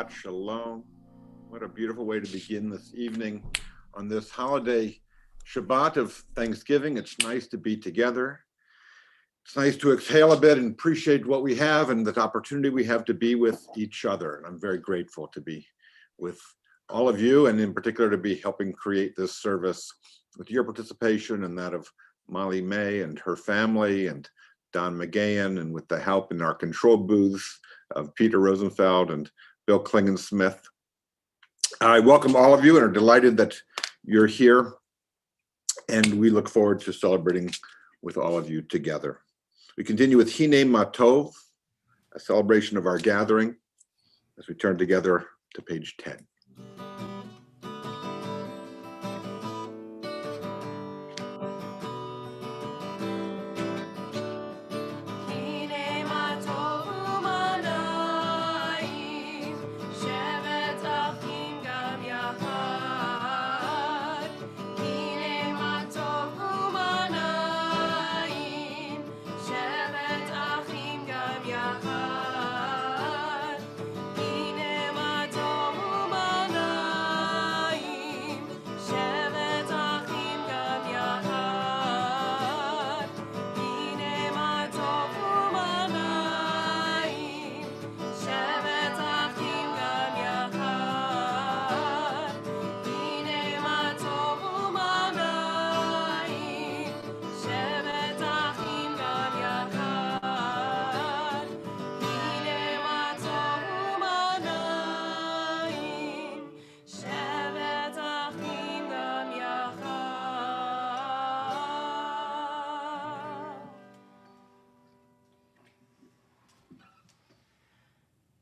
Shabbat Shalom. What a beautiful way to begin this evening on this holiday Shabbat of Thanksgiving. It's nice to be together. It's nice to exhale a bit and appreciate what we have and the opportunity we have to be with each other. And I'm very grateful to be with all of you, and in particular to be helping create this service with your participation and that of Molly May and her family and Don McGahan, and with the help in our control booths of Peter Rosenfeld and Bill Klingensmith. I welcome all of you and are delighted that you're here, and we look forward to celebrating with all of you together. We continue with Hine Matov, a celebration of our gathering, as we turn together to page 10.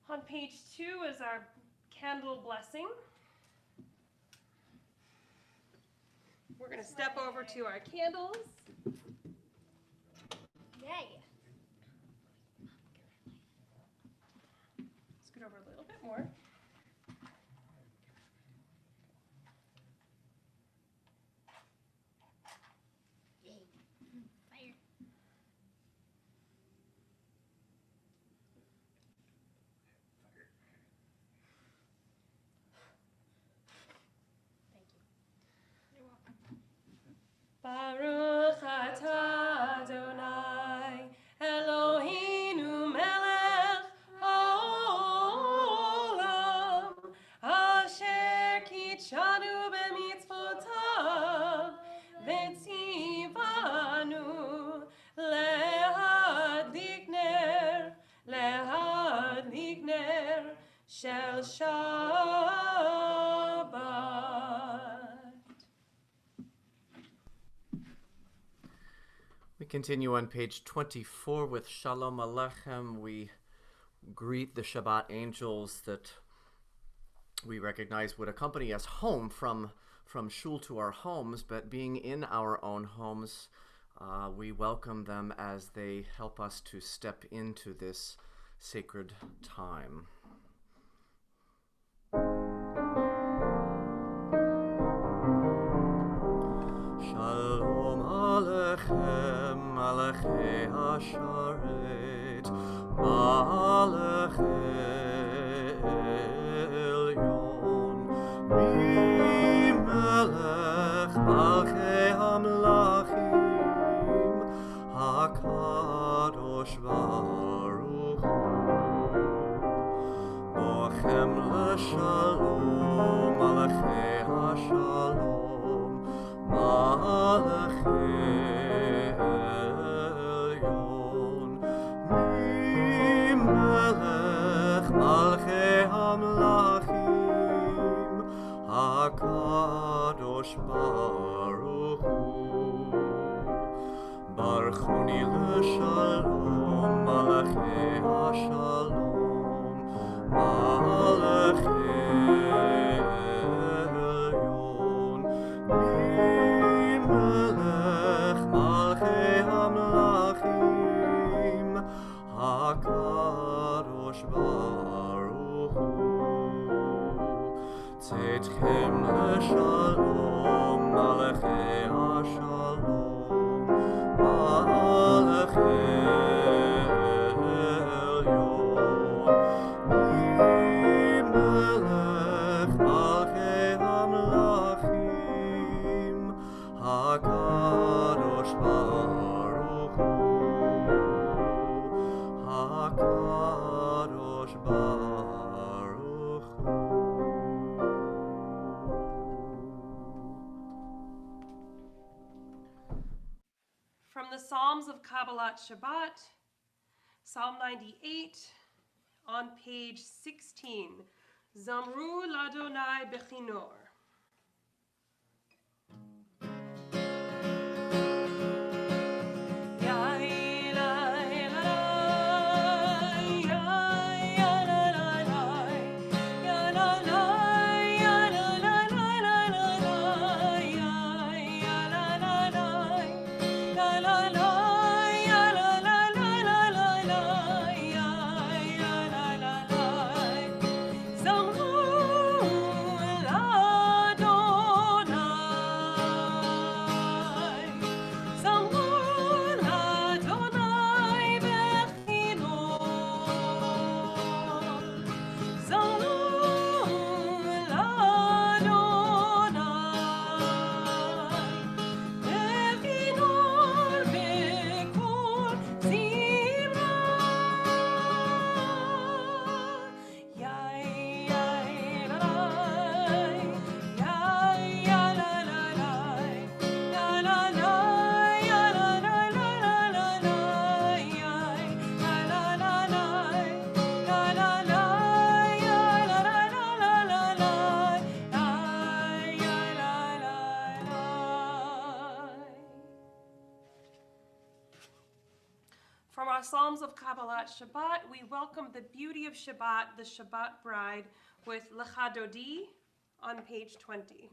On page 2 is our candle blessing. We're going to step over to our candles. Yay! Scoot over a little bit more. Baruch atah Adonai Eloheinu melech haolam asher kitshanu b'mitzvotav v'tzivanu lehadlik ner shel Shabbat. We continue on page 24 with Shalom Aleichem. We greet the Shabbat angels that we recognize would accompany us home from shul to our homes, but being in our own homes, we welcome them as they help us to step into this sacred time. Shalom Aleichem, Malachei Hasharet, Malachei Elyon, Mimelech Malchei Hamlachim, HaKadosh Baruch Hu, Bochem L'Shalom, Malachei Hashalom, Malachei Elyon, Mimelech Malchei Hamlachim, HaKadosh Baruch Hu, Barchuni L'Shalom, Malachei Hashalom, Malachei Elyon, Mimelech Malchei Hamlachim, HaKadosh Baruch Hu, Tzedchem L'Shalom, Malachei Hashalom, Malachei Elyon, Mimelech From the Psalms of Kabbalat Shabbat, Psalm 98 on page 16. Zamru Ladonai Bechinor. From our Psalms of Kabbalat Shabbat, we welcome the beauty of Shabbat, the Shabbat bride, with Lecha Dodi on page 20.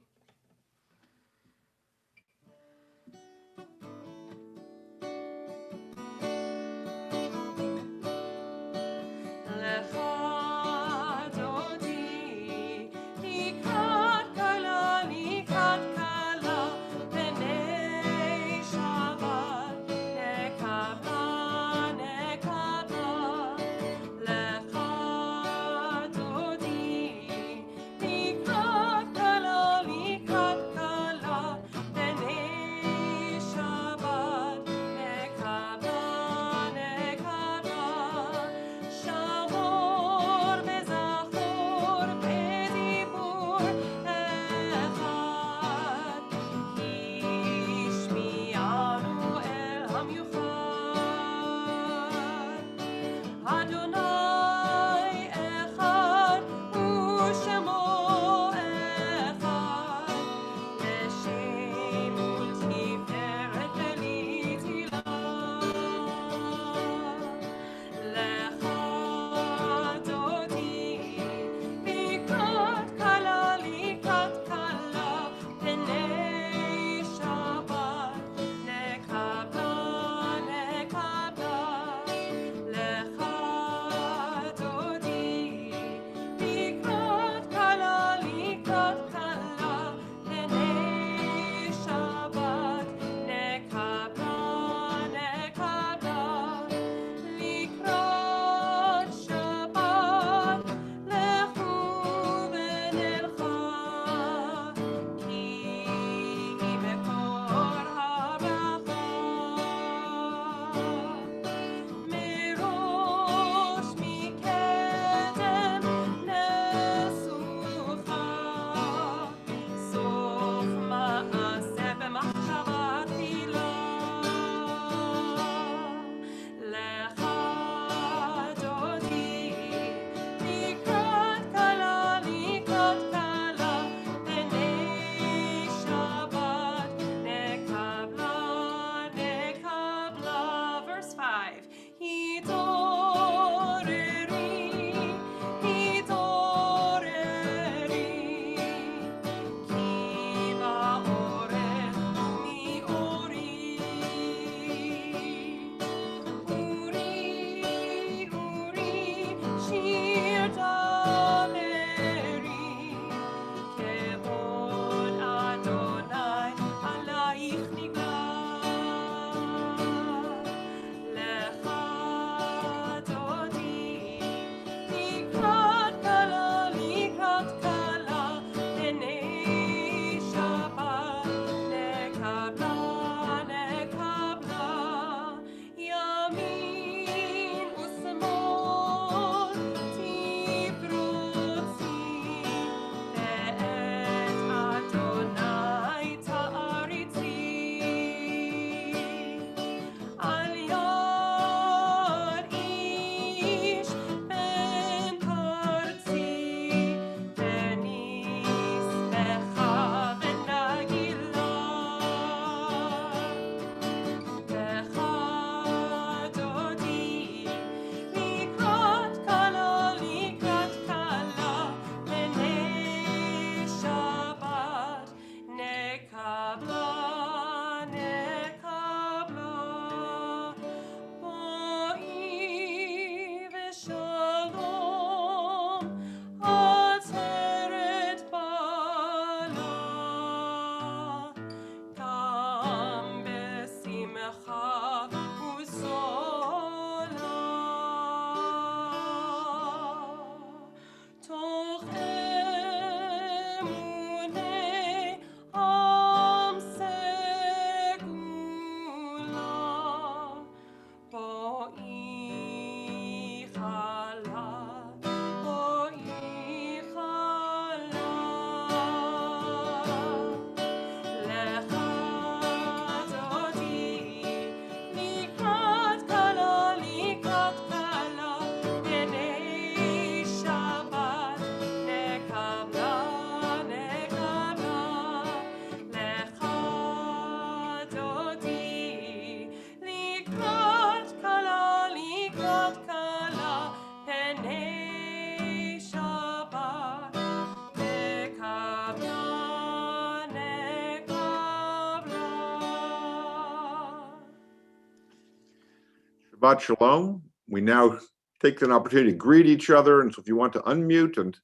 Shabbat Shalom. We now take an opportunity to greet each other. And so if you want to unmute and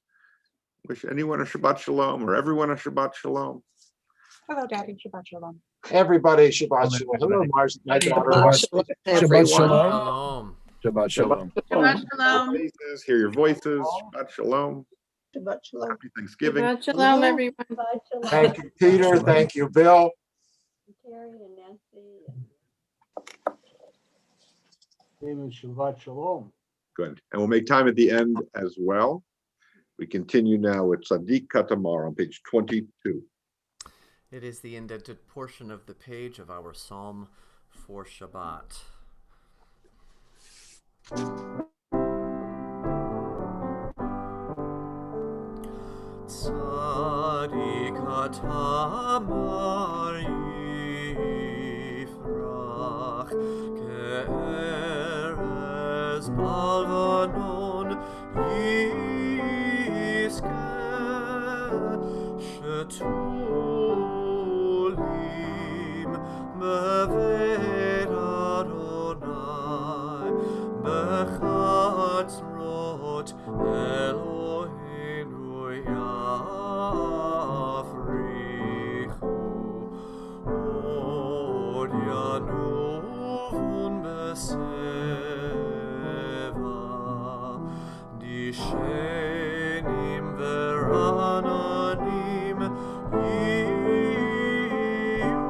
wish anyone a Shabbat Shalom or everyone a Shabbat Shalom. Hello, Daddy. Shabbat Shalom. Everybody, Shabbat Shalom. Hello, Mars, my daughter. Shabbat Shalom. Shalom. Shabbat Shalom. Shabbat Your Shalom. faces, hear your voices. Shabbat Shalom. Shabbat Shalom. Happy Thanksgiving. Shabbat Shalom, everyone. Thank you, Peter. Thank you, Bill. Terry and Nancy. Amen. Shabbat Shalom. Good. And we'll make time at the end as well. We continue now with Sadiq Katamar on page 22. It is the indented portion of the page of our Psalm for Shabbat. Tzadik Katamar Yifrach Ke'erez Balanon Yizke Shetulim Beved Adonai Bechatzrot Eloheinu Yafrichu Od Yanuvun Beseva Dishenim Verananim Yiyu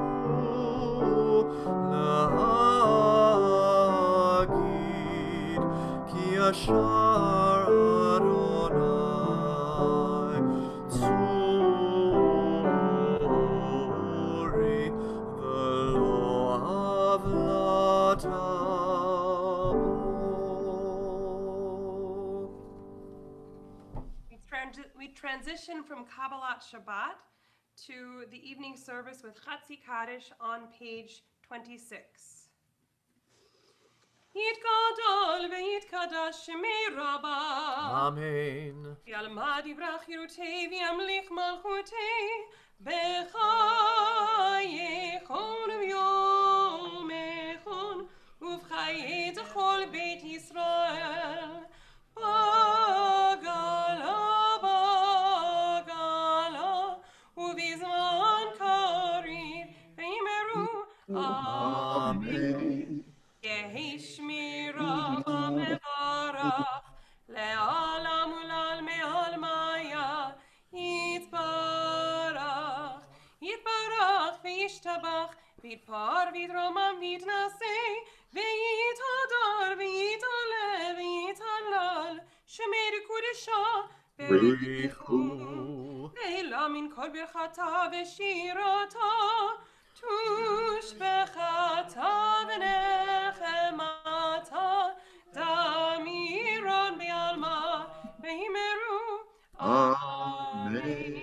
Lahagid Ki Yashar Adonai Tzuri V'lo Avlatamo. We transition from Kabbalat Shabbat to the evening service with Chatzi Kaddish on page 26. Yitgadol v'yitkadosh shemei Rabbah. Amen. Yalmad yivrach yirutei v'yamlich malchutei b'chayechon v'yomechon uv'chayei t'chol beit Yisrael bagala bagala uv'izman karir v'yimeru Amen. Yehi shmira mevarach le'alam ulal me'al maya yitbarach yitbarach v'yishtabach v'yitpar v'yitromam v'yitnaseh v'yitadar v'yitale v'yitalal shemei kodesha Berichu. ve'ela min kol birchata v'shirata tushbechata v'nechemata damiron be'alma ve'himeru Amen.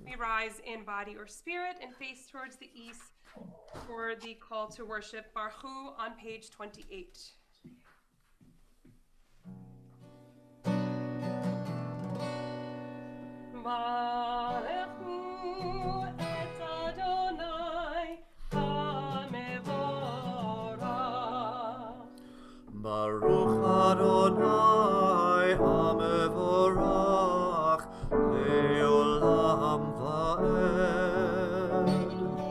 We rise in body or spirit and face towards the east for the call to worship Baruch Hu on page 28. Baruch Hu et Adonai HaMevorach. Baruch Adonai HaMevorach Le'olam Va'ed.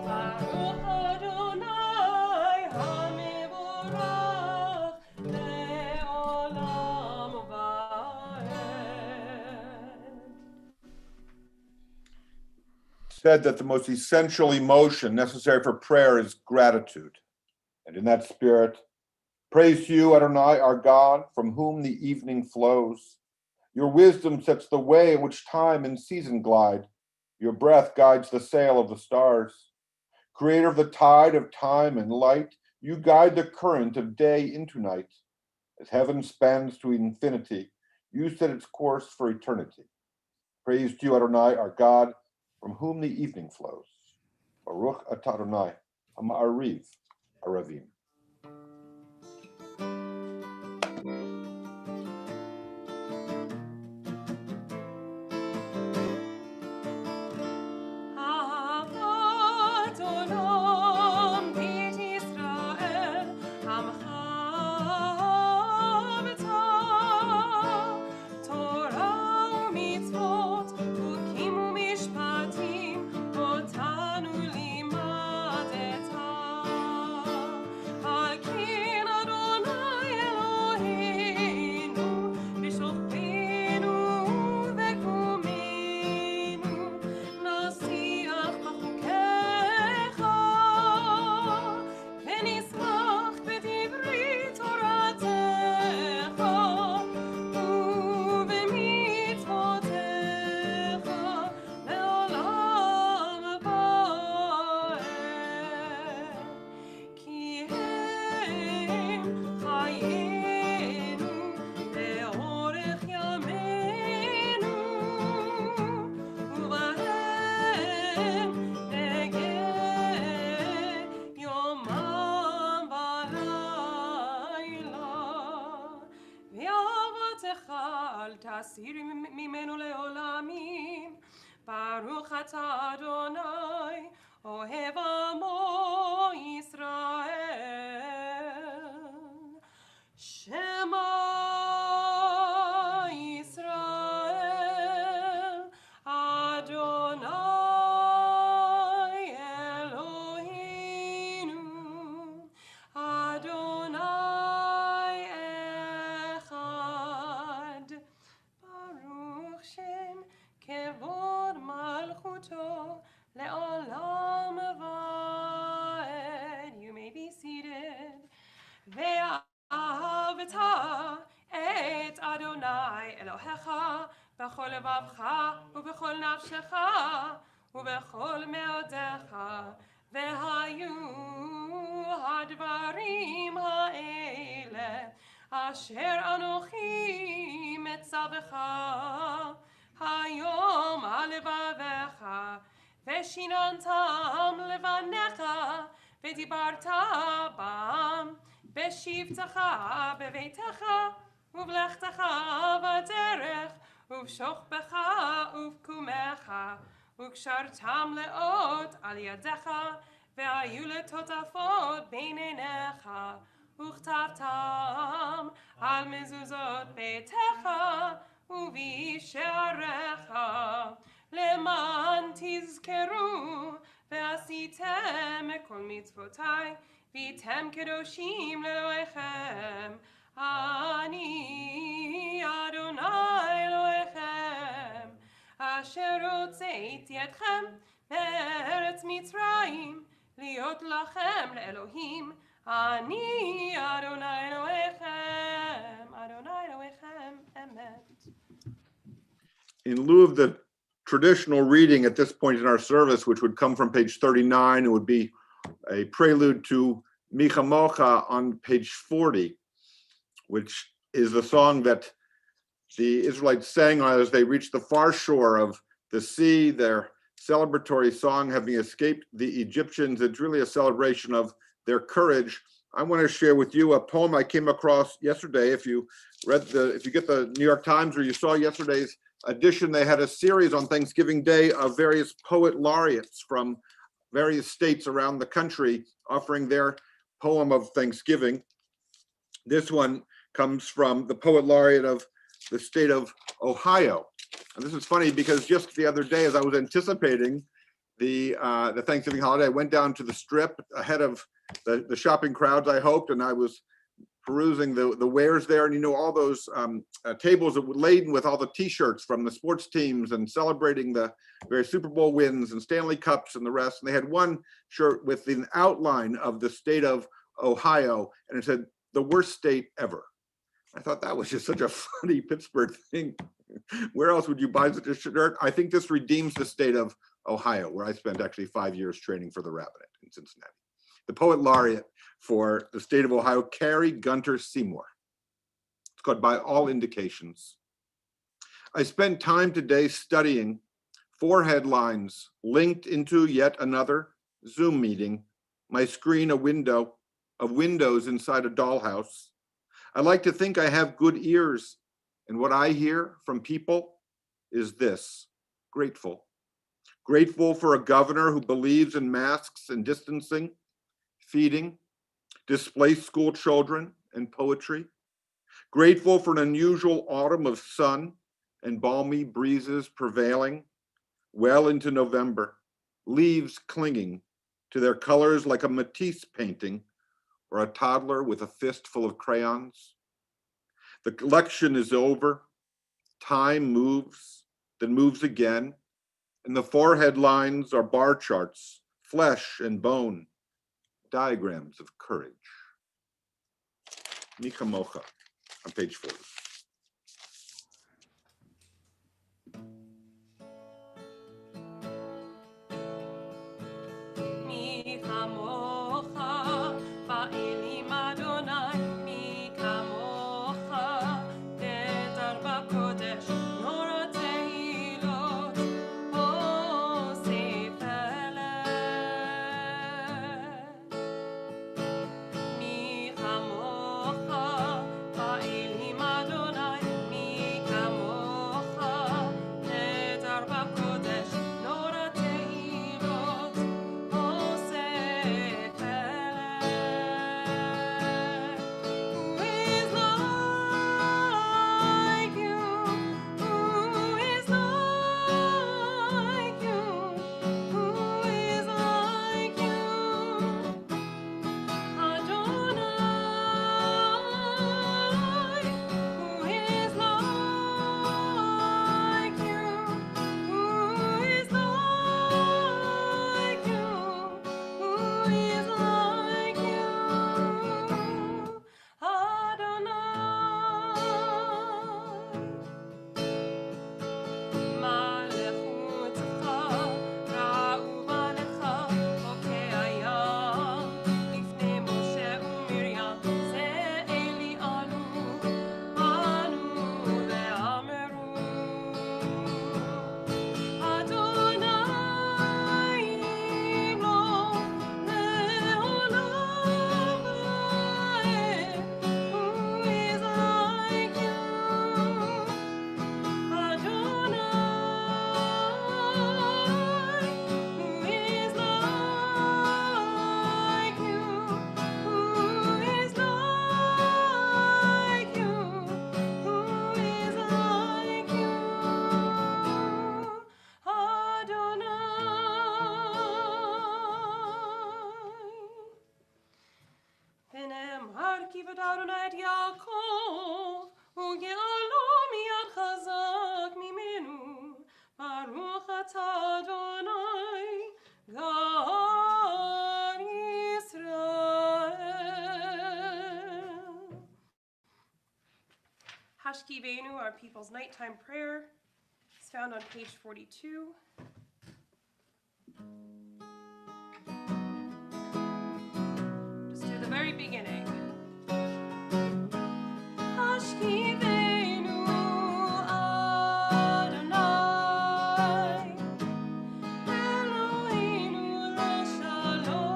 Baruch Adonai said that the most essential emotion necessary for prayer is gratitude. And in that spirit, praise to you, Adonai, our God, from whom the evening flows. Your wisdom sets the way in which time and season glide. Your breath guides the sail of the stars. Creator of the tide of time and light, you guide the current of day into night. As heaven spans to infinity, you set its course for eternity. Praise to you, Adonai, our God, from whom the evening flows. Baruch atah Adonai, ha'ma'ariv aravim. תסיר ממנו לעולמים. ברוך אתה אדוני, אוהב עמו ישראל. שמע ישראל, אדוני אלוהינו, אדוני אחד. ברוך שם כבוד מלכותו לעולם ועד. You may be seated. ואהבת את אדוני אלוהיך בכל לבבך ובכל נפשך ובכל מאודיך. והיו הדברים האלה אשר אנוכי מצווך היום על לבביך, ושיננתם לבניך ודיברת בם בשבתך בביתך ובלכתך בדרך ובשוכבך ובקומך, וקשרתם לאות על ידך והיו לטוטפות בין עיניך, וכתבתם על מזוזות ביתך ובשעריך, למען תזכרו ועשיתם כל מצוותיי והייתם קדושים לאלוהיכם. אני אדוני אלוהיכם אשר הוצאתי אתכם מארץ מצרים להיות לכם לאלוהים. אני אדוני אלוהיכם, אדוני אלוהיכם אמת. In lieu of the traditional reading at this point in our service, which would come from page 39, it would be a prelude to Micha Mocha on page 40, which is the song that the Israelites sang as they reached the far shore of the sea, their celebratory song, having escaped the Egyptians. It's really a celebration of their courage. I want to share with you a poem I came across yesterday. If you get the New York Times or you saw yesterday's edition, they had a series on Thanksgiving Day of various poet laureates from various states around the country offering their poem of Thanksgiving. This one comes from the poet laureate of the state of Ohio. And this is funny because just the other day, as I was anticipating the Thanksgiving holiday, I went down to the Strip ahead of the shopping crowds, I hoped, and I was perusing the wares there, and all those tables that were laden with all the T-shirts from the sports teams and celebrating the various Super Bowl wins and Stanley Cups and the rest. And they had one shirt with an outline of the state of Ohio, and it said, "The worst state ever." I thought that was just such a funny Pittsburgh thing. Where else would you buy such a shirt? I think this redeems the state of Ohio, where I spent actually 5 years training for the rabbinate in Cincinnati. The poet laureate for the state of Ohio, Carrie Gunter Seymour. It's called By All Indications. I spent time today studying 4 headlines linked into yet another Zoom meeting, my screen a window of windows inside a dollhouse. I like to think I have good ears, and what I hear from people is this: grateful. Grateful for a governor who believes in masks and distancing, feeding, displaced school children, and poetry. Grateful for an unusual autumn of sun and balmy breezes prevailing well into November, leaves clinging to their colors like a Matisse painting or a toddler with a fistful of crayons. The collection is over, time moves, then moves again, and the 4 headlines are bar charts, flesh and bone, diagrams of courage. Mika Mocha on page 40. מי כמוך, באלים אדוני, מי כמוך, נהדר בקודש, נורא תהילות, עושה פלא. מי כמוך, באלים אדוני, מי כמוך, נהדר בקודש, נורא תהילות, את יעקב, וגאלו מיד חזק ממנו, ברוך אתה אדוני, גאל ישראל. Hashkivenu, our people's nighttime prayer, is found on page 42. Just do the very beginning. Hashkivenu Adonai, Eloheinu l'shalom,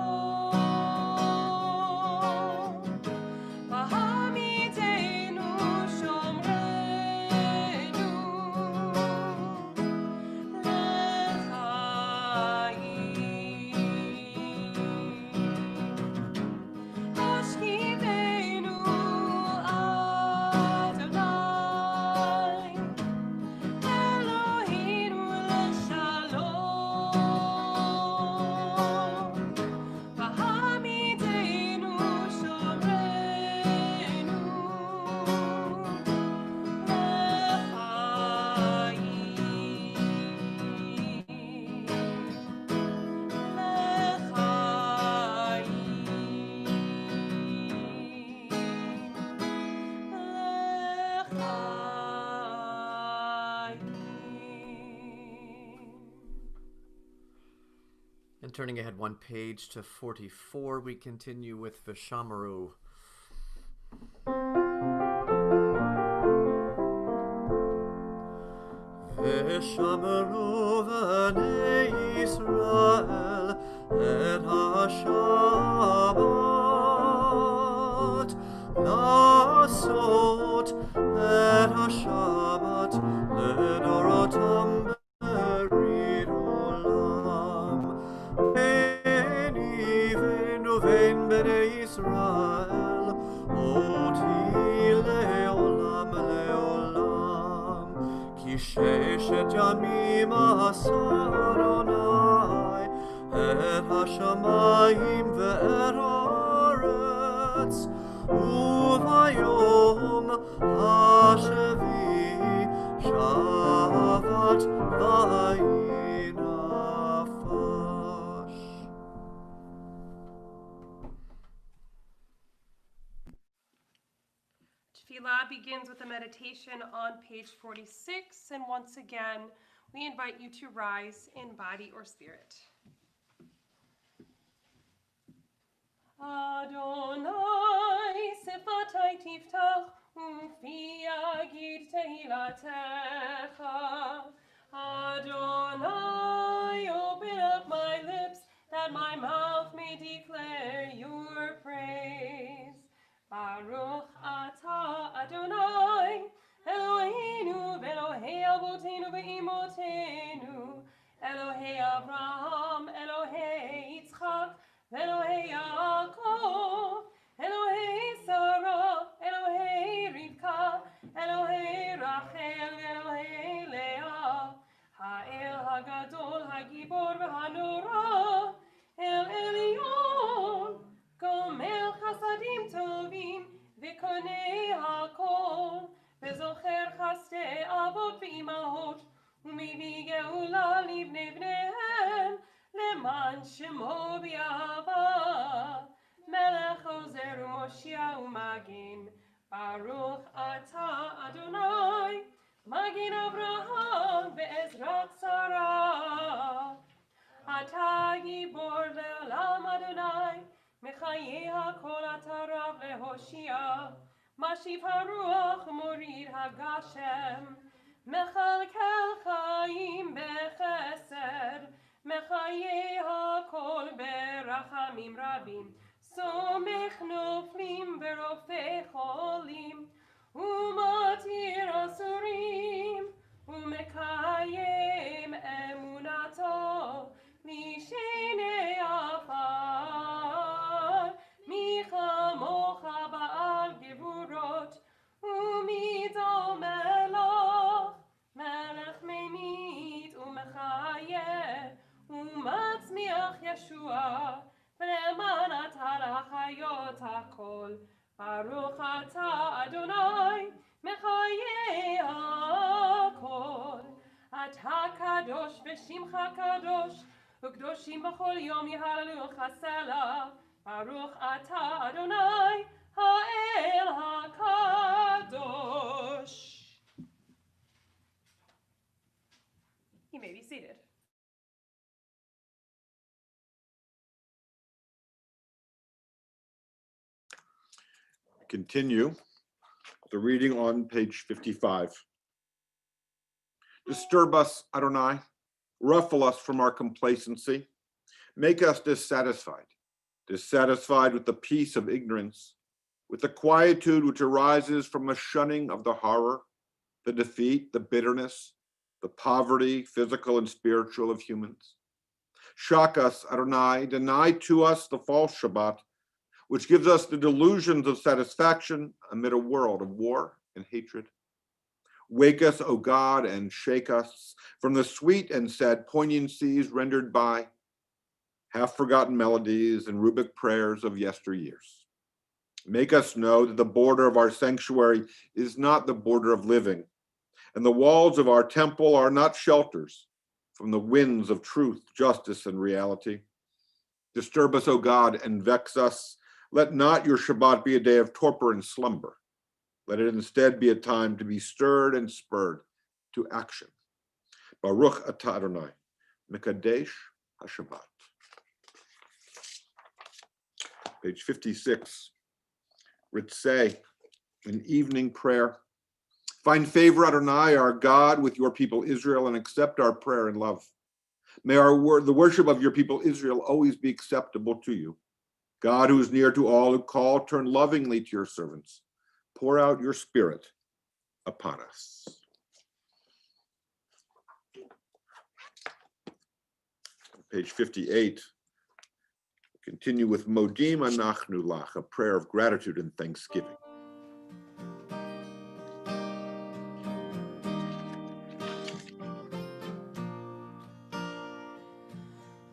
v'hamidenu shomrenu l'chaim. Hashkivenu And turning ahead one page to 44, we continue with V'shamaru. V'shamaru v'nei Yisrael et ha-Shabbat Lasot et ha-Shabbat ledorotam berid olam Beni v'nu v'en b'nei Yisrael oti le'olam le'olam Ki sheshet yamim asa Adonai et hashamayim ve'et haaretz uvayom hashevi Shabbat vayinafash. Tefillah begins with a meditation on page 46, and once again, we invite you to rise in body or spirit. Adonai sifatai tiftach ufi yagid tehilatecha. Adonai, open up my lips that my mouth may declare your praise. Baruch atah Adonai, Eloheinu v'Elohei avoteinu v'imotenu, Elohei Avraham, Elohei Yitzchak, Elohei Yaakov, Elohei Sarah, Elohei Rivka, Elohei Rachel, Elohei Leah, Ha'el Hagadol, Hagibor v'Hanora, El Elyon, Gomel Chasadim Tovim, V'konei HaKol, V'zocher Chasdei Avot v'Imahot, U'mivi Geula Livnei Bneihem, Leman Shemo B'Yahava, Melech Ozer U'Moshia U'Magin, Baruch Atah Adonai, Magin Avraham Ve'ezrat Sarah, Atah Gibor Le'olam Adonai, Mechaye HaKol Atah Rav Lehoshia, Mashiv HaRuach Morid HaGashem, Mechalkel Chaim Bechesed, Mechaye HaKol Berachamim Rabim, Somech Noflim Berofei Cholim, Umatir Asurim, Umekayem Emunato, Lishenei Afar, Michamocha Ba'al Gevurot, Umido Melech, Melech Memit Umechayeh, Umatzmiach Yeshua, V'leman Atar HaChayot HaKol, Baruch Atah Adonai, Mechayeh HaKol, Atah Kadosh v'Shimcha Kadosh, U'Kdoshim b'chol yom Yehallelu Chasela, Baruch Atah Adonai, Ha'el HaKadosh. You may be seated. Continue the reading on page 55. Disturb us, Adonai, ruffle us from our complacency, make us dissatisfied with the peace of ignorance, with the quietude which arises from a shunning of the horror, the defeat, the bitterness, the poverty, physical and spiritual of humans. Shock us, Adonai, deny to us the false Shabbat, which gives us the delusions of satisfaction amid a world of war and hatred. Wake us, O God, and shake us from the sweet and sad poignancies rendered by half-forgotten melodies and rubric prayers of yesteryears. Make us know that the border of our sanctuary is not the border of living, and the walls of our temple are not shelters from the winds of truth, justice, and reality. Disturb us, O God, and vex us. Let not your Shabbat be a day of torpor and slumber. Let it instead be a time to be stirred and spurred to action. Baruch atah Adonai, Mekadesh HaShabbat. Page 56, Ritzeh, an evening prayer. Find favor, Adonai, our God, with your people Israel, and accept our prayer and love. May the worship of your people Israel always be acceptable to you. God, who is near to all who call, turn lovingly to your servants. Pour out your spirit upon us. Page 58. Continue with Modim Anachnu Lach, a prayer of gratitude and thanksgiving.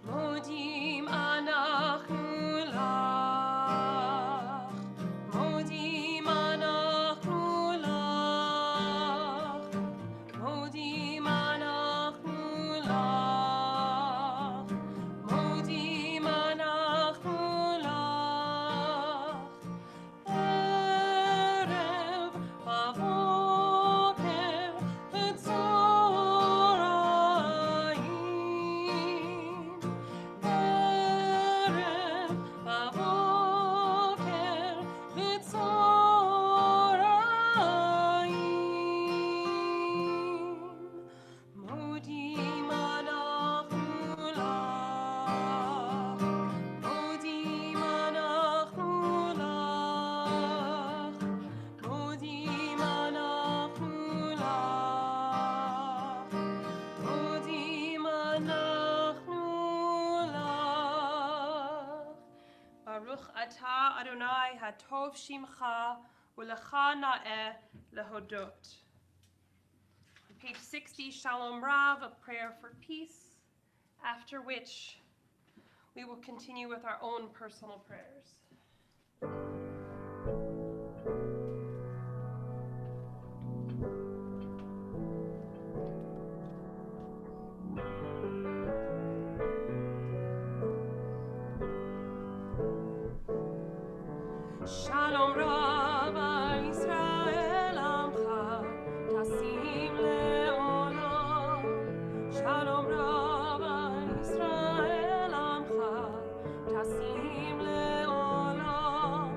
Modim anachnu lach, modim anachnu lach, modim anachnu lach, modim anachnu lach. Erev bavoker v'tzoraim, Erev bavoker v'tzoraim, modim anachnu lach, modim anachnu lach, modim anachnu lach, modim anachnu lach. Baruch atah Adonai hatov shimcha u'lecha na'eh lehodot. On page 60, Shalom Rav, a prayer for peace, after which we will continue with our own personal prayers. Shalom Rav al Yisrael Amcha, Tasim le'olam. Shalom Rav al Yisrael Amcha, Tasim le'olam.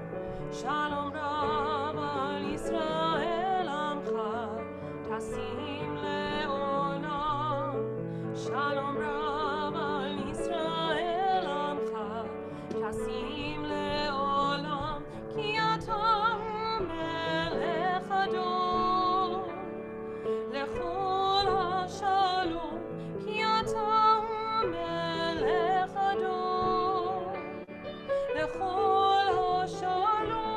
Shalom Rav al Yisrael Amcha, Tasim le'olam. Shalom Rav al Yisrael Amcha, Tasim le'olam. Ki ata melech adon lechol hashalom. Ki ata melech adon lechol hashalom.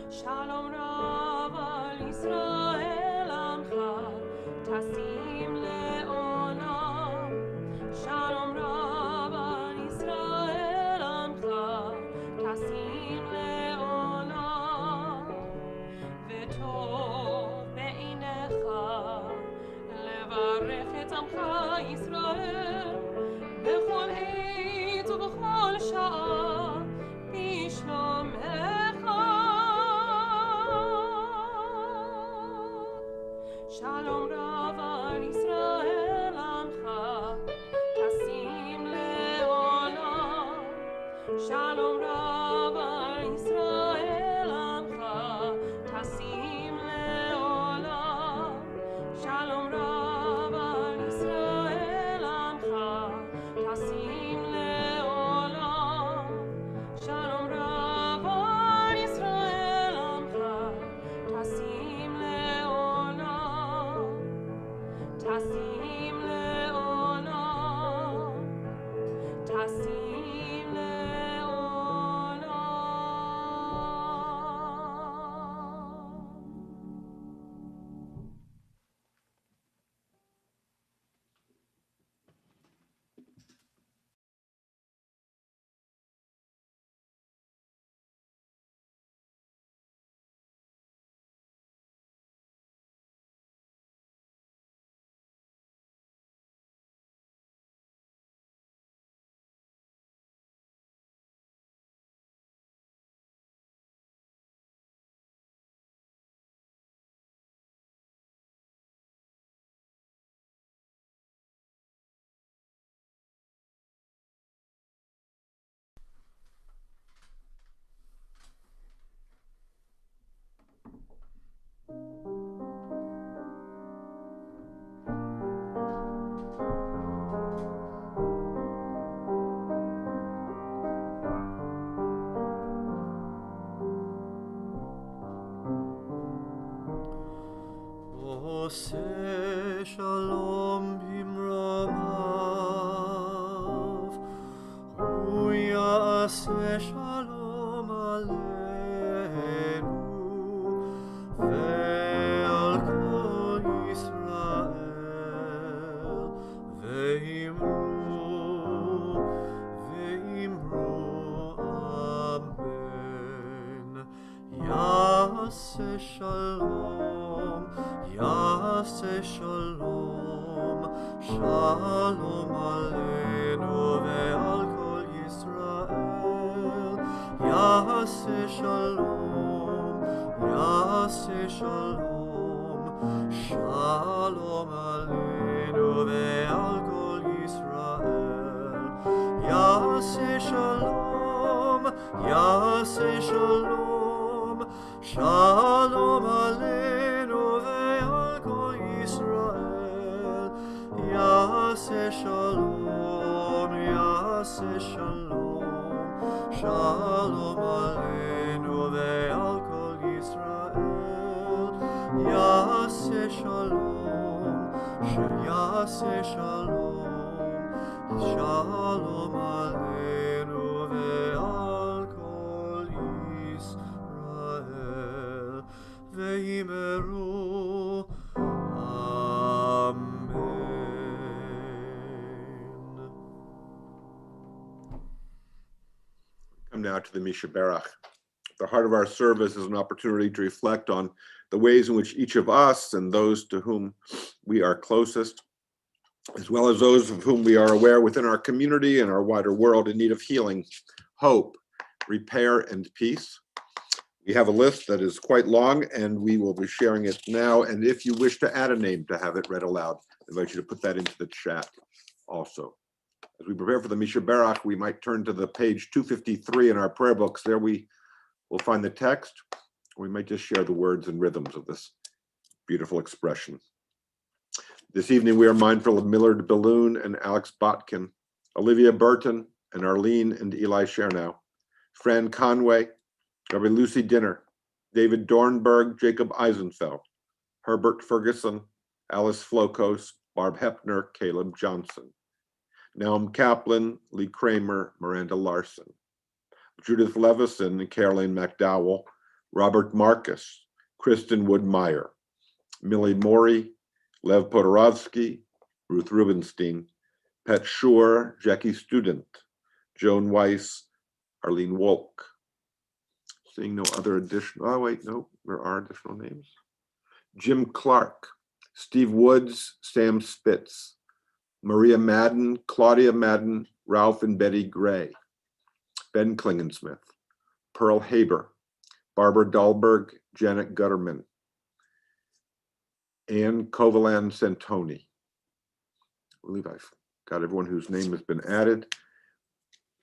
Shalom Rav al Yisrael Amcha, Tasim le'olam. Shalom Rav al Yisrael Amcha, Tasim le'olam. V'tov be'inecha levarech et Amcha Yisrael b'chol עת ובכל שעה בשלומך. Shalom Rav al Yisrael Amcha, Tasim le'olam. Shalom Rav al Yisrael Amcha, Tasim le'olam. Shalom Rav al Yisrael Amcha, Tasim le'olam. Shalom Rav al Yisrael Amcha, Tasim le'olam. Tasim le'olam. Tasim le'olam. Yaseh Shalom bimromav, Hu Yaseh Shalom aleinu, ve'al kol Yisrael, ve'imru amen. Yaseh Shalom, Yaseh Shalom, Shalom aleinu ve'al kol Yisrael. Yaseh Shalom, Yaseh Shalom, Shalom aleinu ve'al kol Yisrael. Yaseh Shalom, Yaseh Shalom, Shalom aleinu ve'al kol Yisrael. Yaseh Shalom, Yaseh Shalom, Shalom aleinu ve'al kol Yisrael. Yaseh Shalom, Yaseh Shalom, Shalom aleinu ve'al kol Yisrael. Ve'imeru amen. Come now to the Misha Berach. The heart of our service is an opportunity to reflect on the ways in which each of us and those to whom we are closest, as well as those of whom we are aware within our community and our wider world, in need of healing, hope, repair, and peace. We have a list that is quite long, and we will be sharing it now. And if you wish to add a name to have it read aloud, I invite you to put that into the chat also. As we prepare for the Misha Berach, we might turn to the page 253 in our prayer books. There we will find the text. We might just share the words and rhythms of this beautiful expression. This evening, we are mindful of Millard Balloon and Alex Botkin, Olivia Burton and Arlene and Eli Chernow, Fran Conway, Rabbi Lucy Dinner, David Dornberg, Jacob Eisenfeld, Herbert Ferguson, Alice Flokos, Barb Hepner, Caleb Johnson, Naum Kaplan, Lee Kramer, Miranda Larson, Judith Levison and Caroline McDowell, Robert Marcus, Kristen Woodmeyer, Millie Morey, Lev Podorovsky, Ruth Rubenstein, Pet Shore, Jackie Student, Joan Weiss, Arlene Wolk. Seeing no other additional, oh wait, no, there are additional names. Jim Clark, Steve Woods, Sam Spitz, Maria Madden, Claudia Madden, Ralph and Betty Gray, Ben Klingensmith, Pearl Haber, Barbara Dahlberg, Janet Gutterman, Anne Kovalan Santoni. I believe I've got everyone whose name has been added.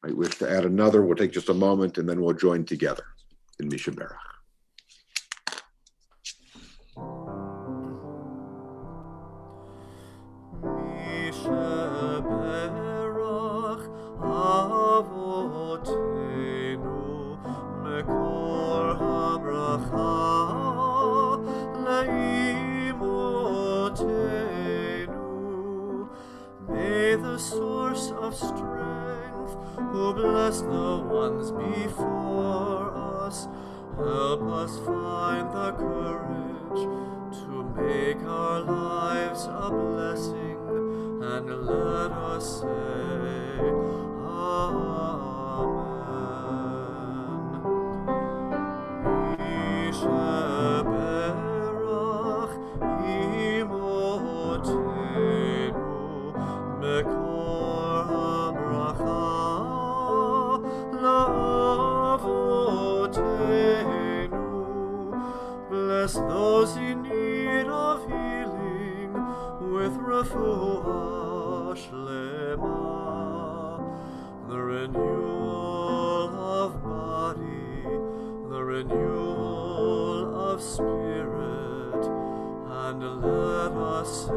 Might wish to add another. We'll take just a moment and then we'll join together in Misha Berach. Misha Berach Avotenu Mekor HaBracha Leimotenu. May the source of strength, who bless the ones before us, help us find the courage to make our lives a blessing, and let us say Amen. Misha Berach Imotenu Mekor HaBracha La'avotenu. Bless those in need of healing with refuah shlema, the renewal of body, the renewal of spirit, and let us say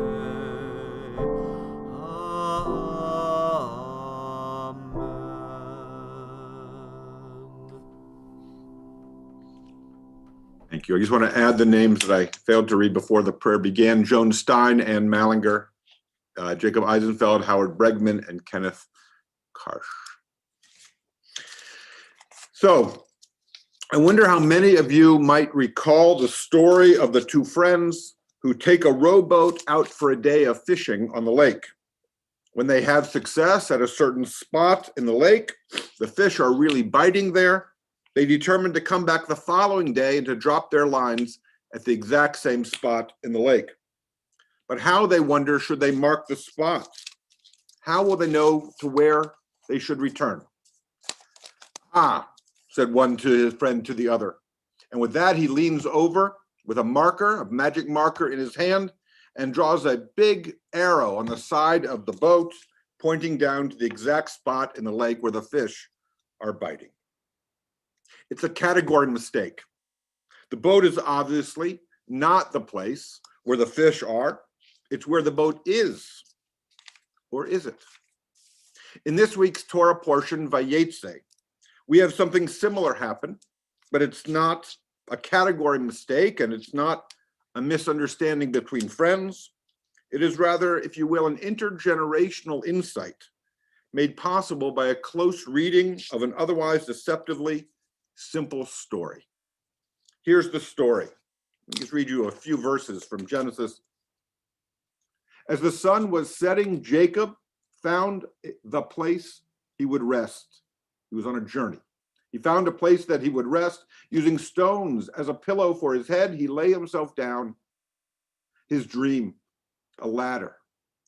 Amen. Thank you. I just want to add the names that I failed to read before the prayer began. Joan Stein, Ann Mallinger, Jacob Eisenfeld, Howard Bregman, and Kenneth Karsh. So I wonder how many of you might recall the story of the two friends who take a rowboat out for a day of fishing on the lake. When they have success at a certain spot in the lake, the fish are really biting there. They determine to come back the following day and to drop their lines at the exact same spot in the lake. But how, they wonder, should they mark the spot? How will they know to where they should return? Ah, said one to his friend to the other. And with that, he leans over with a marker, a magic marker in his hand, and draws a big arrow on the side of the boat, pointing down to the exact spot in the lake where the fish are biting. It's a category mistake. The boat is obviously not the place where the fish are. It's where the boat is. Or is it? In this week's Torah portion, Vayetze, we have something similar happen, but it's not a category mistake, and it's not a misunderstanding between friends. It is rather, if you will, an intergenerational insight made possible by a close reading of an otherwise deceptively simple story. Here's the story. Let me just read you a few verses from Genesis. As the sun was setting, Jacob found the place he would rest. He was on a journey. He found a place that he would rest. Using stones as a pillow for his head, he lay himself down. His dream, a ladder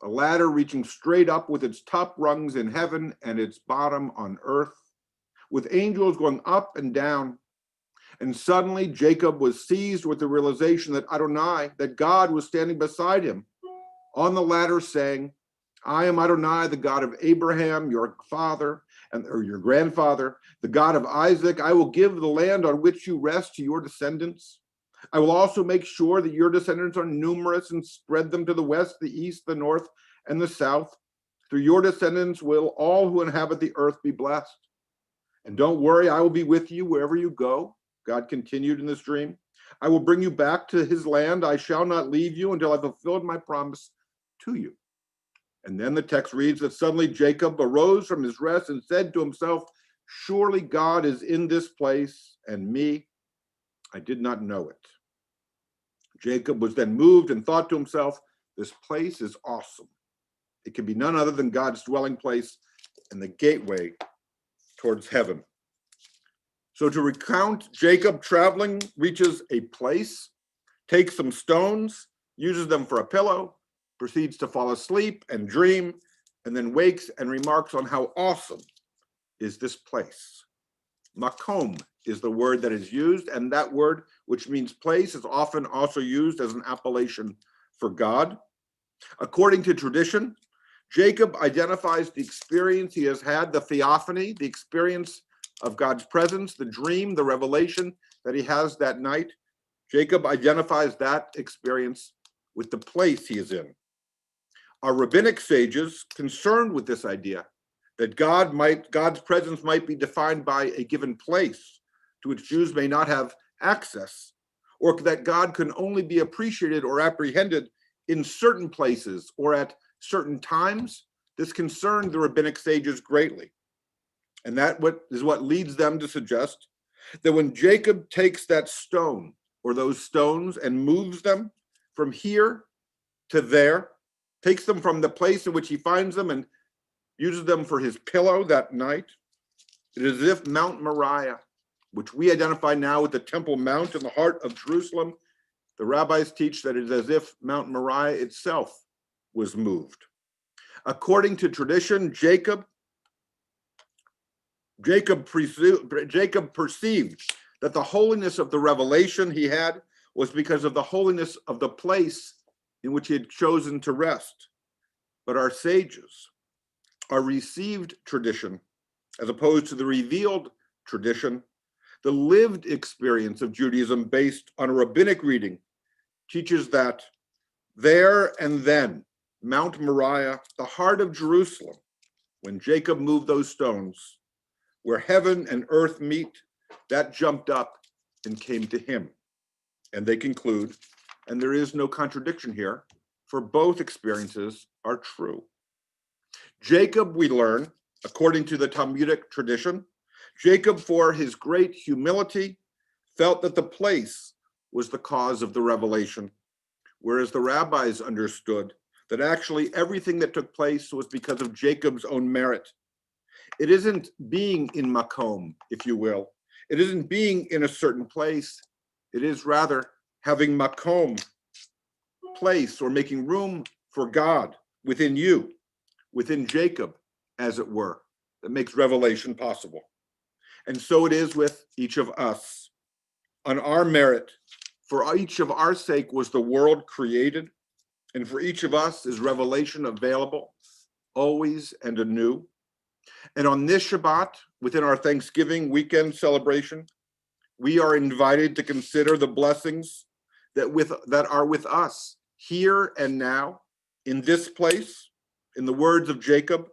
reaching straight up with its top rungs in heaven and its bottom on earth, with angels going up and down. And suddenly Jacob was seized with the realization that Adonai, that God was standing beside him on the ladder saying, I am Adonai, the God of Abraham, your father, or your grandfather, the God of Isaac. I will give the land on which you rest to your descendants. I will also make sure that your descendants are numerous and spread them to the west, the east, the north, and the south. Through your descendants will all who inhabit the earth be blessed. And don't worry, I will be with you wherever you go. God continued in this dream. I will bring you back to his land. I shall not leave you until I've fulfilled my promise to you. And then the text reads that suddenly Jacob arose from his rest and said to himself, surely God is in this place, and me, I did not know it. Jacob was then moved and thought to himself, this place is awesome. It can be none other than God's dwelling place and the gateway towards heaven. So to recount, Jacob traveling reaches a place, takes some stones, uses them for a pillow, proceeds to fall asleep and dream, and then wakes and remarks on how awesome is this place. Makom is the word that is used, and that word, which means place, is often also used as an appellation for God. According to tradition, Jacob identifies the experience he has had, the theophany, the experience of God's presence, the dream, the revelation that he has that night. Jacob identifies that experience with the place he is in. Our rabbinic sages, concerned with this idea that God's presence might be defined by a given place to which Jews may not have access, or that God can only be appreciated or apprehended in certain places or at certain times, this concerned the rabbinic sages greatly. And that is what leads them to suggest that when Jacob takes that stone or those stones and moves them from here to there, takes them from the place in which he finds them and uses them for his pillow that night, it is as if Mount Moriah, which we identify now with the Temple Mount in the heart of Jerusalem, the rabbis teach that it is as if Mount Moriah itself was moved. According to tradition, Jacob perceived that the holiness of the revelation he had was because of the holiness of the place in which he had chosen to rest. But our sages, our received tradition, as opposed to the revealed tradition, the lived experience of Judaism based on a rabbinic reading, teaches that there and then, Mount Moriah, the heart of Jerusalem, when Jacob moved those stones, where heaven and earth meet, that jumped up and came to him. And they conclude, and there is no contradiction here, for both experiences are true. Jacob, we learn, according to the Talmudic tradition, Jacob, for his great humility, felt that the place was the cause of the revelation, whereas the rabbis understood that actually everything that took place was because of Jacob's own merit. It isn't being in Makom, if you will. It isn't being in a certain place. It is rather having Makom, place, or making room for God within you, within Jacob, as it were, that makes revelation possible. And so it is with each of us. On our merit, for each of our sake was the world created, and for each of us is revelation available, always and anew. And on this Shabbat, within our Thanksgiving weekend celebration, we are invited to consider the blessings that are with us here and now, in this place. In the words of Jacob,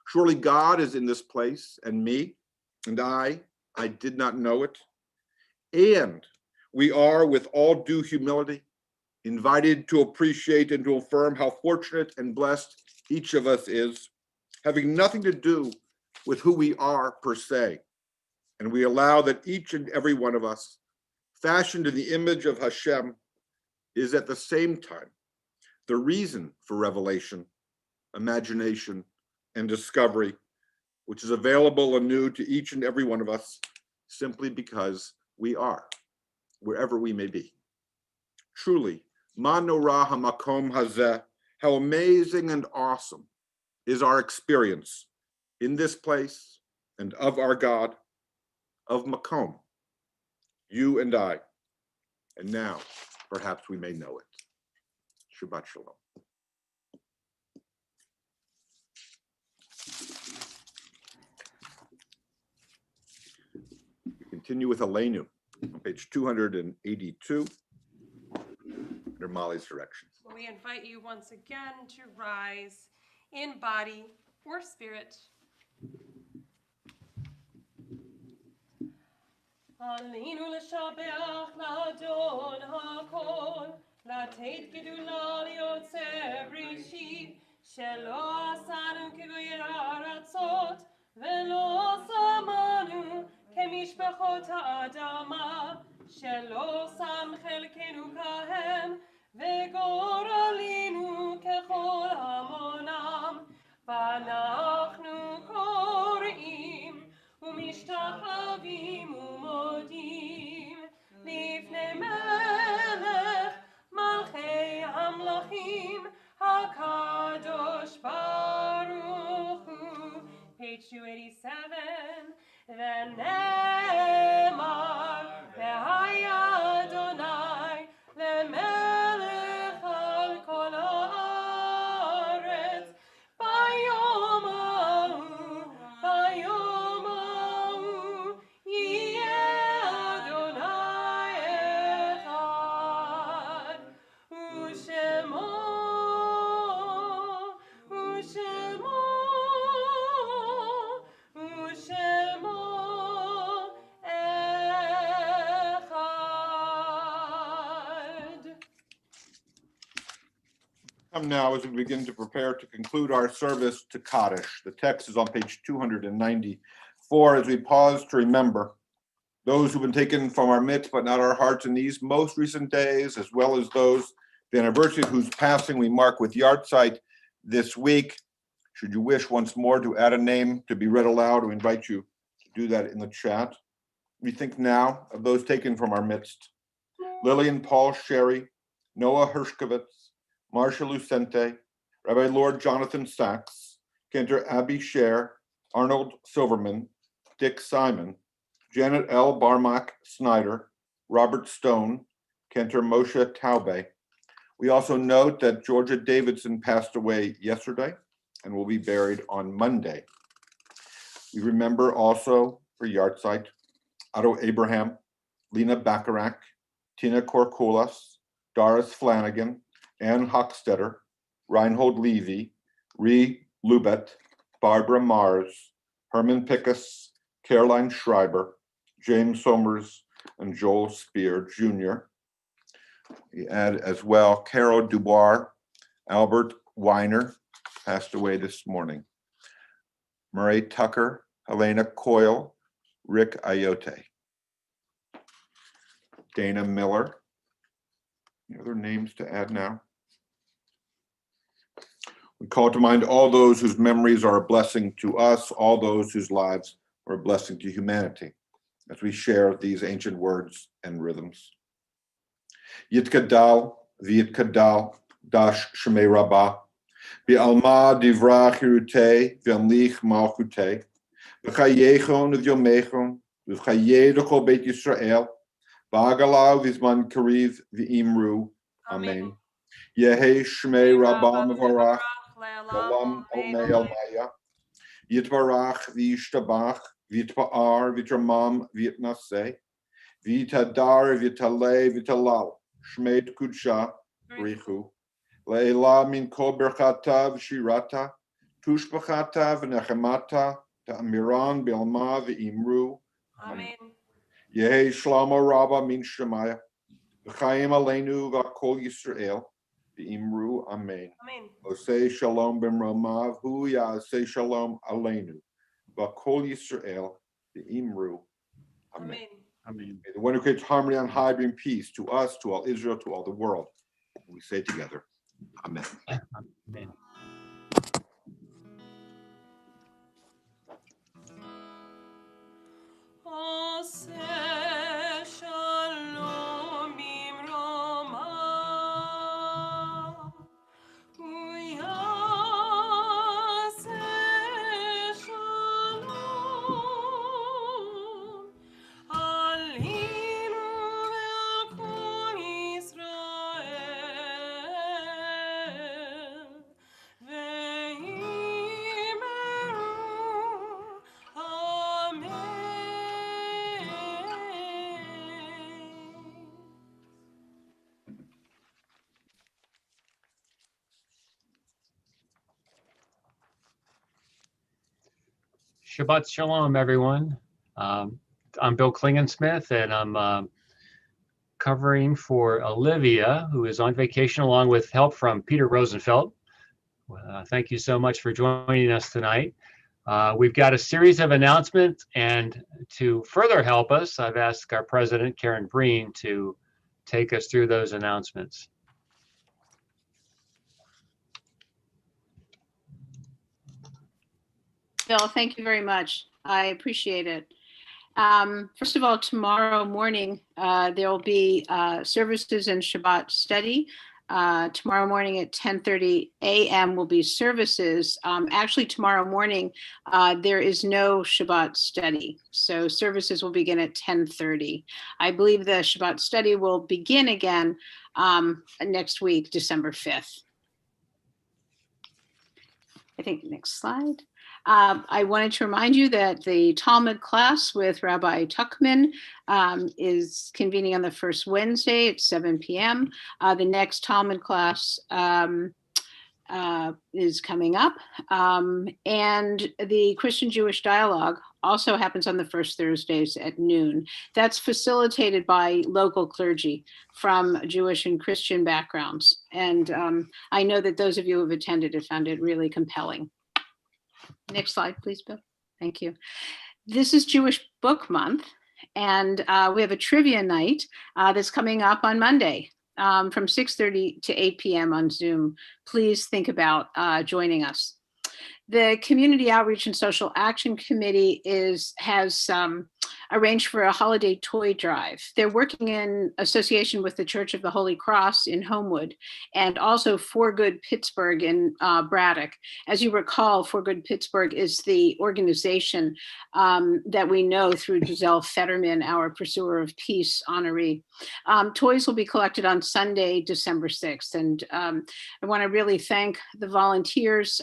surely God is in this place, and me, and I did not know it. And we are, with all due humility, invited to appreciate and to affirm how fortunate and blessed each of us is, having nothing to do with who we are per se. And we allow that each and every one of us, fashioned in the image of Hashem, is at the same time the reason for revelation, imagination, and discovery, which is available anew to each and every one of us simply because we are, wherever we may be. Truly, ma nora hamakom hazeh, how amazing and awesome is our experience in this place and of our God, of Makom, you and I. And now, perhaps we may know it. Shabbat Shalom. We continue with Aleinu on page 282, under Molly's directions. We invite you once again to rise in body or spirit. Aleinu l'shabeach l'adon hakol, לתת גדולה ליוצר בראשית, שלא עשנו כגויי הארצות, ולא שמנו כמשפחות האדמה, שלא שם חלקנו כהם, וגורלנו ככל המונם, ואנחנו קוראים ומשתחווים ומודים לפני מלך מלכי המלכים הקדוש ברוך הוא. Page 287. ונאמר והיה אדוני למלך על כל הארץ ביום ההוא יהיה אדוני אחד ושמו Come now as we begin to prepare to conclude our service to Kaddish. The text is on page 294 as we pause to remember those who've been taken from our midst, but not our hearts in these most recent days, as well as those, the anniversary whose passing we mark with Yahrzeit this week. Should you wish once more to add a name to be read aloud, we invite you to do that in the chat. We think now of those taken from our midst. Lillian Paul Sherry, Noah Hershkovitz, Marcia Lucente, Rabbi Lord Jonathan Sachs, Cantor Abby Scher, Arnold Silverman, Dick Simon, Janet L. Barmak Snyder, Robert Stone, Cantor Moshe Taube. We also note that Georgia Davidson passed away yesterday and will be buried on Monday. We remember also for Yahrzeit, Otto Abraham, Lena Bacharach, Tina Korkulas, Doris Flanagan, Ann Hochstetter, Reinhold Levy, Ree Lubet, Barbara Mars, Herman Pickus, Caroline Schreiber, James Somers, and Joel Spear Jr. We add as well Carol Dubois, Albert Weiner, passed away this morning. Murray Tucker, Helena Coyle, Rick Ayote. Dana Miller. Any other names to add now? We call to mind all those whose memories are a blessing to us, all those whose lives are a blessing to humanity, as we share these ancient words and rhythms. Yitkadal, v'yitkadal, dash shemei rabbah, v'alma divra chirute, v'amlich malchute, v'chayechon v'yomechon, v'chayeh l'chol beit Yisrael, v'agalau v'zman kariv v'imru. Amen. Yehi shmei rabbah mevarach, Olam Omei Almaya, Yitbarach v'yishtabach, v'yitpa'ar v'yitramam v'yitnaseh, v'yitadar v'yitaleh v'yitalal, shmei kudsha richu, le'ela min kol berchata v'shirata, tushbachata v'nechemata, ta'amiran b'alma v'imru. Amen. Yehi shlomo rabba min shemaya, v'chaim aleinu v'kol Yisrael, v'imru. Amen. Amen. Osei shalom b'mromav hu ya'aseh shalom aleinu v'kol Yisrael v'imru. Amen. Amen. May the one who creates harmony on high bring peace to us, to all Israel, to all the world. We say together, Amen. Amen. Oseh shalom b'mromav, hu ya'aseh shalom aleinu ve'al Yisrael, ve'imru. Amen. Shabbat Shalom, everyone. I'm Bill Klingensmith, and I'm covering for Olivia, who is on vacation, along with help from Peter Rosenfeld. Thank you so much for joining us tonight. We've got a series of announcements, and to further help us, I've asked our president, Karen Breen, to take us through those announcements. Bill, thank you very much. I appreciate it. First of all, tomorrow morning, there will be services and Shabbat study. Tomorrow morning at 10:30 a.m. will be services. Actually, tomorrow morning, there is no Shabbat study. So services will begin at 10:30. I believe the Shabbat study will begin again next week, December 5th. I think next slide. I wanted to remind you that the Talmud class with Rabbi Tuckman is convening on the first Wednesday at 7 p.m. The next Talmud class is coming up. And the Christian-Jewish dialogue also happens on the first Thursdays at noon. That's facilitated by local clergy from Jewish and Christian backgrounds. And I know that those of you who have attended have found it really compelling. Next slide, please, Bill. Thank you. This is Jewish Book Month, and we have a trivia night that's coming up on Monday from 6:30 to 8 p.m. on Zoom. Please think about joining us. The Community Outreach and Social Action Committee has arranged for a holiday toy drive. They're working in association with the Church of the Holy Cross in Homewood and also For Good Pittsburgh in Braddock. As you recall, For Good Pittsburgh is the organization that we know through Giselle Fetterman, our Pursuer of Peace honoree. Toys will be collected on Sunday, December 6th. And I want to really thank the volunteers.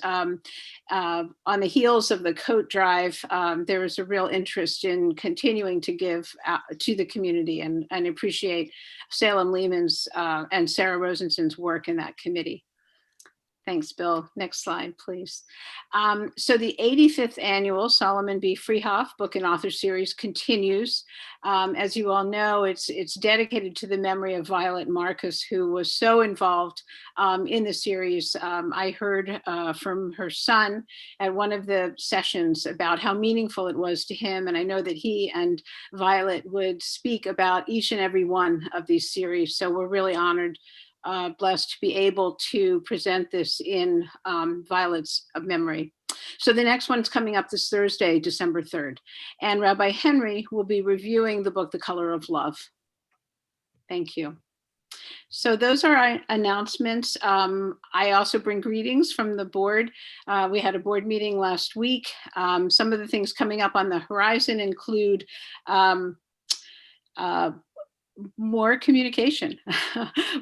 On the heels of the coat drive, there was a real interest in continuing to give to the community, and appreciate Salem Lehman's and Sarah Rosenson's work in that committee. Thanks, Bill. Next slide, please. So the 85th annual Solomon B. Freehoff Book and Author Series continues. As you all know, it's dedicated to the memory of Violet Marcus, who was so involved in the series. I heard from her son at one of the sessions about how meaningful it was to him. And I know that he and Violet would speak about each and every one of these series. So we're really honored, blessed to be able to present this in Violet's memory. So the next one's coming up this Thursday, December 3rd. And Rabbi Henry will be reviewing the book, The Color of Love. Thank you. So those are our announcements. I also bring greetings from the board. We had a board meeting last week. Some of the things coming up on the horizon include more communication.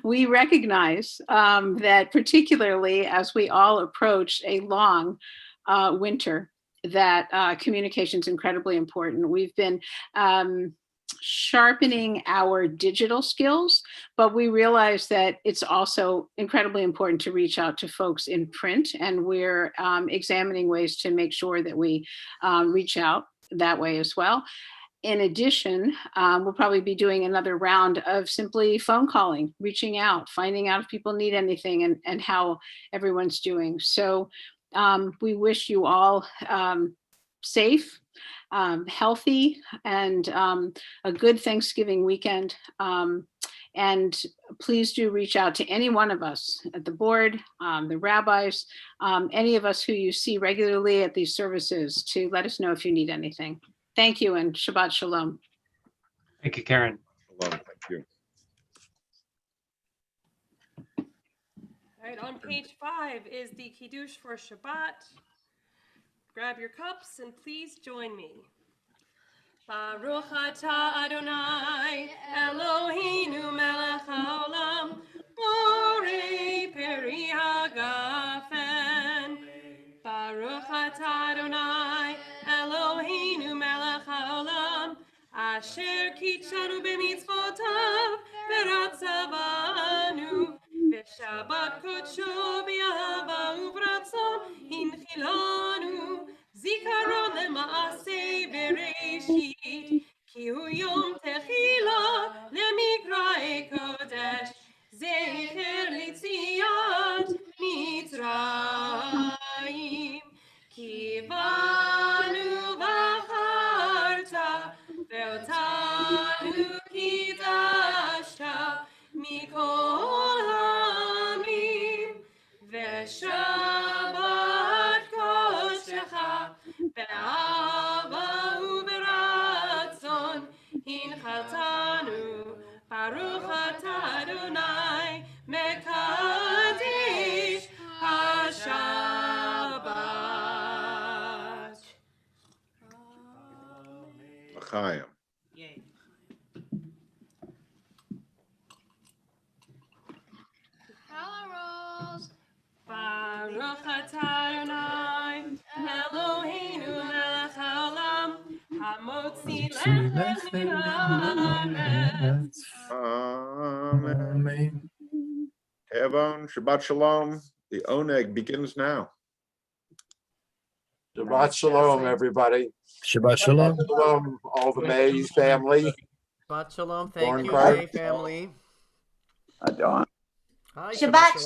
We recognize that particularly as we all approach a long winter, that communication is incredibly important. We've been sharpening our digital skills, but we realize that it's also incredibly important to reach out to folks in print, and we're examining ways to make sure that we reach out that way as well. In addition, we'll probably be doing another round of simply phone calling, reaching out, finding out if people need anything and how everyone's doing. So we wish you all safe, healthy, and a good Thanksgiving weekend. And please do reach out to any one of us at the board, the rabbis, any of us who you see regularly at these services to let us know if you need anything. Thank you, and Shabbat Shalom. Thank you, Karen. Shalom. Thank you. All right, on page 5 is the Kiddush for Shabbat. Grab your cups and please join me. Baruch atah Adonai Eloheinu melech haolam borei peri hagafen. Baruch atah Adonai Eloheinu melech haolam asher kitshanu b'mitzvotav v'ratzavanu v'shabbat kodsho b'yahava uv'ratzon hinchilanu zikaron lema'aseh bereshit ki hu yom techila lemikra'e kodesh zecher litziat mitzrayim ki banu bacharta ve'otanu kidashta mikol ha'amim ve'shabbat kodeshecha be'ahava u'beratzon hinchaltanu baruch atah Adonai mekadesh haShabbat. L'chaim. Baruch atah Adonai Eloheinu melech haolam hamotzi lechem min haaretz. Amen. Kevon, Shabbat Shalom. The oneg begins now. Shabbat Shalom, everybody. Shabbat Shalom. Shabbat Shalom, all the Mays family. Shabbat Shalom. Born Thank you, Christ. May family. Adon. Hi, Shabbat